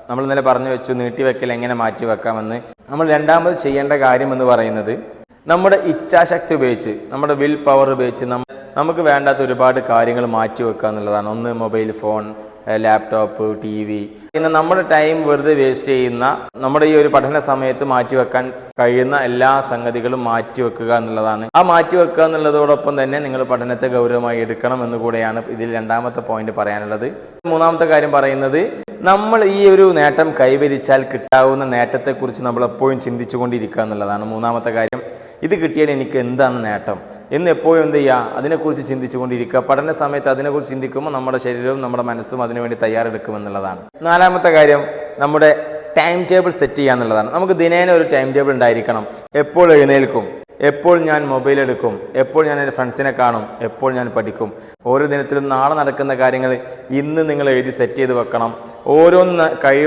നമ്മൾ ഇന്നലെ പറഞ്ഞു വെച്ചു നീട്ടിവെക്കൽ എങ്ങനെ മാറ്റി വെക്കാമെന്ന്. നമ്മൾ രണ്ടാമത് ചെയ്യേണ്ട കാര്യം എന്ന് പറയുന്നത് നമ്മുടെ ഇച്ഛാശക്തി ഉപയോഗിച്ച്, നമ്മുടെ വിൽ പവർ ഉപയോഗിച്ച് നമുക്ക് വേണ്ടാത്ത ഒരുപാട് കാര്യങ്ങൾ മാറ്റി വെക്കുക എന്നുള്ളതാണ്. ഒന്ന് മൊബൈൽ ഫോൺ, ലാപ്ടോപ്പ്, TV, പിന്നെ നമ്മുടെ ടൈം വെറുതെ വേസ്റ്റ് ചെയ്യുന്ന, നമ്മുടെ ഈ ഒരു പഠന സമയത്ത് മാറ്റിവെക്കാൻ കഴിയുന്ന എല്ലാ സംഗതികളും മാറ്റിവെക്കുക എന്നുള്ളതാണ്. ആ മാറ്റിവെക്കുക എന്നുള്ളതോടൊപ്പം തന്നെ നിങ്ങൾ പഠനത്തെ ഗൗരവമായി എടുക്കണം എന്നുകൂടെയാണ് ഇതിൽ രണ്ടാമത്തെ പോയിന്റ് പറയാനുള്ളത്. മൂന്നാമത്തെ കാര്യം പറയുന്നത്, നമ്മൾ ഈ ഒരു നേട്ടം കൈവരിച്ചാൽ കിട്ടാവുന്ന നേട്ടത്തെക്കുറിച്ച് നമ്മൾ എപ്പോഴും ചിന്തിച്ചുകൊണ്ടിരിക്കുക എന്നുള്ളതാണ്. മൂന്നാമത്തെ കാര്യം, ഇത് കിട്ടിയാൽ എനിക്ക് എന്താണ് നേട്ടം എന്ന് എപ്പോഴും എന്ത് ചെയ്യുക, അതിനെക്കുറിച്ച് ചിന്തിച്ചുകൊണ്ടിരിക്കുക. പഠന സമയത്ത് അതിനെക്കുറിച്ച് ചിന്തിക്കുമ്പോൾ നമ്മുടെ ശരീരവും നമ്മുടെ മനസ്സും അതിനുവേണ്ടി തയ്യാറെടുക്കുമെന്നുള്ളതാണ്. നാലാമത്തെ കാര്യം, നമ്മുടെ ടൈം ടേബിൾ സെറ്റ് ചെയ്യുക എന്നുള്ളതാണ്. നമുക്ക് ദിനേന ഒരു ടൈം ടേബിൾ ഉണ്ടായിരിക്കണം. എപ്പോൾ എഴുന്നേൽക്കും, എപ്പോൾ ഞാൻ മൊബൈൽ എടുക്കും, എപ്പോൾ ഞാൻ എൻ്റെ ഫ്രണ്ട്സിനെ കാണും, എപ്പോൾ ഞാൻ പഠിക്കും. ഓരോ ദിനത്തിലും നാളെ നടക്കുന്ന കാര്യങ്ങൾ ഇന്ന് നിങ്ങൾ എഴുതി സെറ്റ് ചെയ്ത് വെക്കണം. ഓരോന്ന് കഴിയും